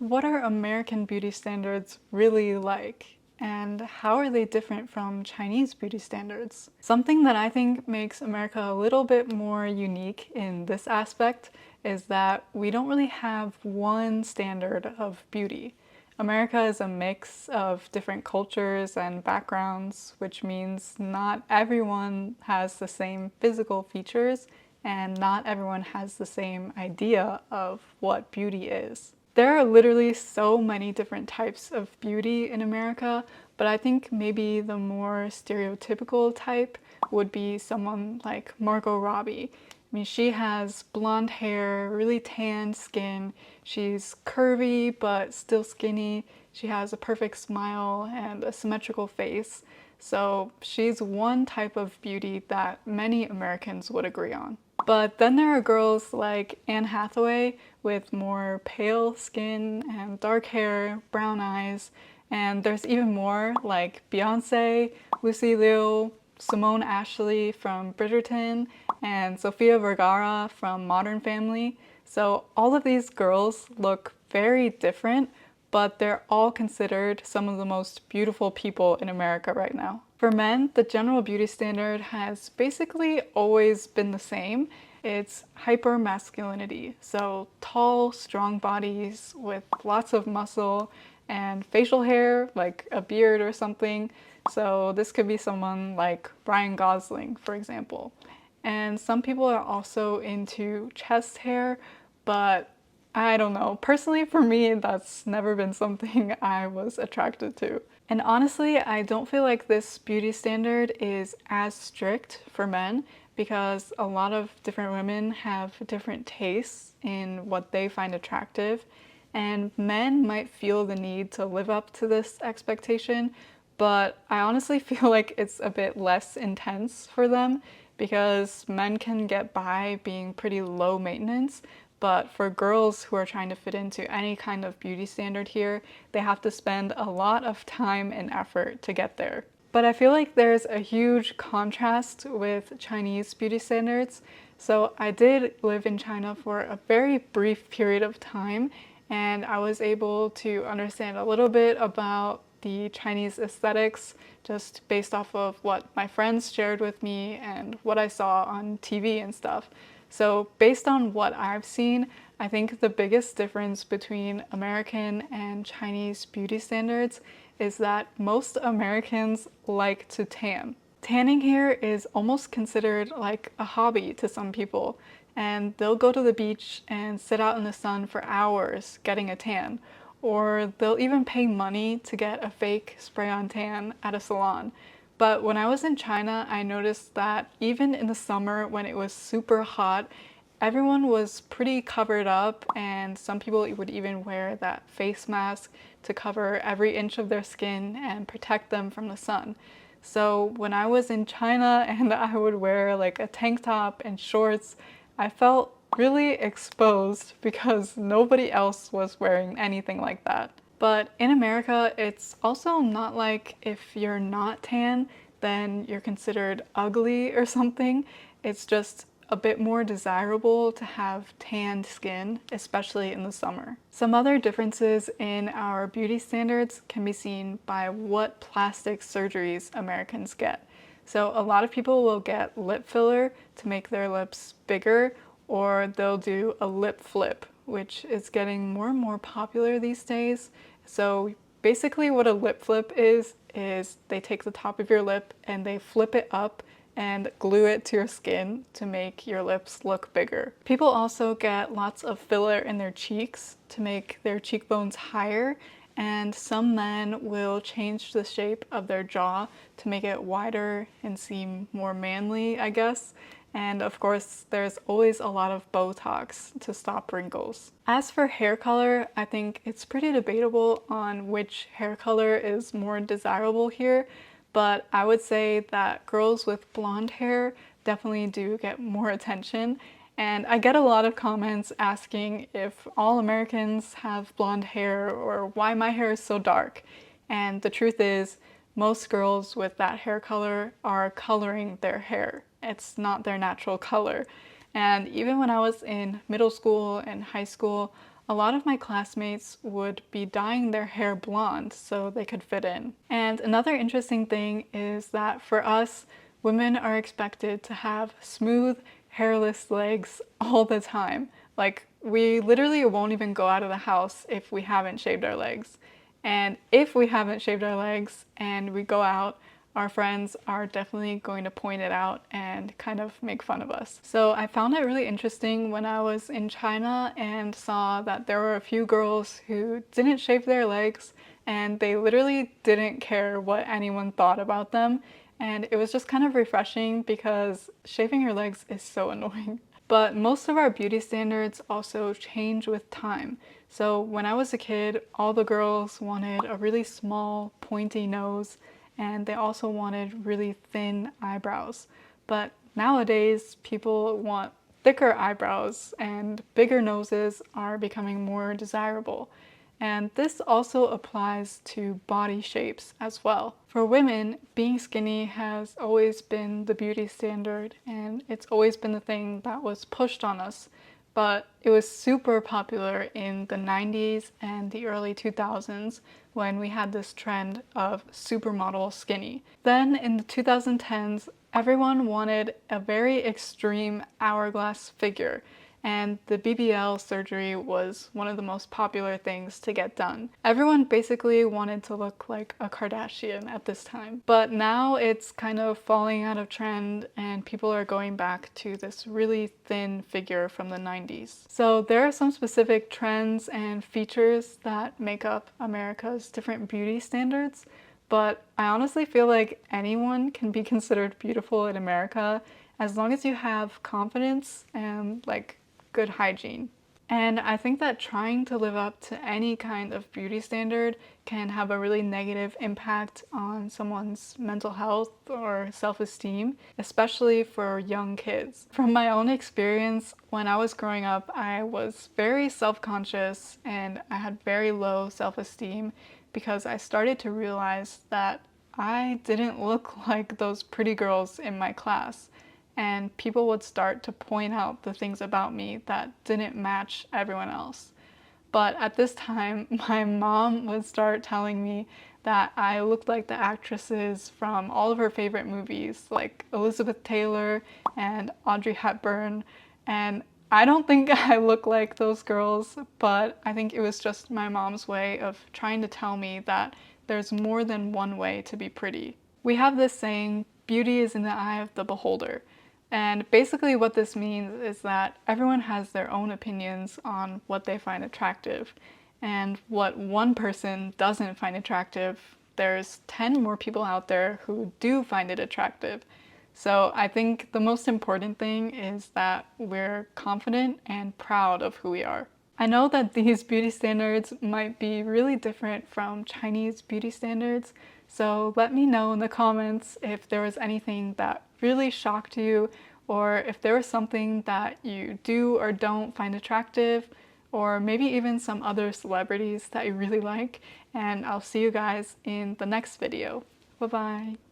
What are American beauty standards really like? And how are they different from Chinese beauty standards? Something that I think makes America a little bit more unique in this aspect is that we don't really have one standard of beauty. America is a mix of different cultures and backgrounds, which means not everyone has the same physical features and not everyone has the same idea of what beauty is. There are literally so many different types of beauty in America, but I think maybe the more stereotypical type would be someone like Margot Robbie. I mean, she has blonde hair, really tan skin, she's curvy but still skinny, she has a perfect smile and a symmetrical face. So she's one type of beauty that many Americans would agree on. But then there are girls like Anne Hathaway with more pale skin and dark hair, brown eyes, and there's even more like Beyonce, Lucy Liu, Simone Ashley from Bridgerton, and Sofia Vergara from Modern Family. So all of these girls look very different, but they're all considered some of the most beautiful people in America right now. For men, the general beauty standard has basically always been the same. It's hyper masculinity, so tall, strong bodies with lots of muscle and facial hair, like a beard or something. So this could be someone like Ryan Gosling, for example. And some people are also into chest hair, but I don't know. Personally, for me, that's never been something I was attracted to. And honestly, I don't feel like this beauty standard is as strict for men because a lot of different women have different tastes in what they find attractive. And men might feel the need to live up to this expectation, but I honestly feel like it's a bit less intense for them because men can get by being pretty low maintenance, but for girls who are trying to fit into any kind of beauty standard here, they have to spend a lot of time and effort to get there. But I feel like there's a huge contrast with Chinese beauty standards. So I did live in China for a very brief period of time, and I was able to understand a little bit about the Chinese aesthetics just based off of what my friends shared with me and what I saw on TV and stuff. So based on what I've seen, I think the biggest difference between American and Chinese beauty standards is that most Americans like to tan. Tanning here is almost considered like a hobby to some people, and they'll go to the beach and sit out in the sun for hours getting a tan, or they'll even pay money to get a fake spray-on tan at a salon. But when I was in China, I noticed that even in the summer when it was super hot, everyone was pretty covered up, and some people would even wear that face mask to cover every inch of their skin and protect them from the sun. So when I was in China and I would wear like a tank top and shorts, I felt really exposed because nobody else was wearing anything like that. But in America, it's also not like if you're not tan, then you're considered ugly or something. It's just a bit more desirable to have tanned skin, especially in the summer. Some other differences in our beauty standards can be seen by what plastic surgeries Americans get. So a lot of people will get lip filler to make their lips bigger, or they'll do a lip flip, which is getting more and more popular these days. So basically what a lip flip is they take the top of your lip and they flip it up and glue it to your skin to make your lips look bigger. People also get lots of filler in their cheeks to make their cheekbones higher, and some men will change the shape of their jaw to make it wider and seem more manly, I guess. And of course, there's always a lot of Botox to stop wrinkles. As for hair color, I think it's pretty debatable on which hair color is more desirable here, but I would say that girls with blonde hair definitely do get more attention. And I get a lot of comments asking if all Americans have blonde hair or why my hair is so dark. And the truth is, most girls with that hair color are coloring their hair. It's not their natural color. And even when I was in middle school and high school, a lot of my classmates would be dyeing their hair blonde so they could fit in. And another interesting thing is that for us, women are expected to have smooth, hairless legs all the time. Like, we literally won't even go out of the house if we haven't shaved our legs. And if we haven't shaved our legs and we go out, our friends are definitely going to point it out and kind of make fun of us. So I found it really interesting when I was in China and saw that there were a few girls who didn't shave their legs and they literally didn't care what anyone thought about them. And it was just kind of refreshing because shaving your legs is so annoying. But most of our beauty standards also change with time. So when I was a kid, all the girls wanted a really small, pointy nose, and they also wanted really thin eyebrows. But nowadays, people want thicker eyebrows, and bigger noses are becoming more desirable. And this also applies to body shapes as well. For women, being skinny has always been the beauty standard, and it's always been the thing that was pushed on us. But it was super popular in the 90s and the early 2000s when we had this trend of supermodel skinny. Then in the 2010s, everyone wanted a very extreme hourglass figure, and the BBL surgery was one of the most popular things to get done. Everyone basically wanted to look like a Kardashian at this time. But now it's kind of falling out of trend and people are going back to this really thin figure from the 90s. So there are some specific trends and features that make up America's different beauty standards, but I honestly feel like anyone can be considered beautiful in America as long as you have confidence and like good hygiene. And I think that trying to live up to any kind of beauty standard can have a really negative impact on someone's mental health or self-esteem, especially for young kids. From my own experience, when I was growing up, I was very self-conscious and I had very low self-esteem because I started to realize that I didn't look like those pretty girls in my class. And people would start to point out the things about me that didn't match everyone else. But at this time, my mom would start telling me that I looked like the actresses from all of her favorite movies, like Elizabeth Taylor and Audrey Hepburn. And I don't think I look like those girls, but I think it was just my mom's way of trying to tell me that there's more than one way to be pretty. We have this saying, beauty is in the eye of the beholder. And basically what this means is that everyone has their own opinions on what they find attractive. And what one person doesn't find attractive, there's 10 more people out there who do find it attractive. So I think the most important thing is that we're confident and proud of who we are. I know that these beauty standards might be really different from Chinese beauty standards, so let me know in the comments if there was anything that really shocked you, or if there was something that you do or don't find attractive, or maybe even some other celebrities that you really like, and I'll see you guys in the next video. Bye bye!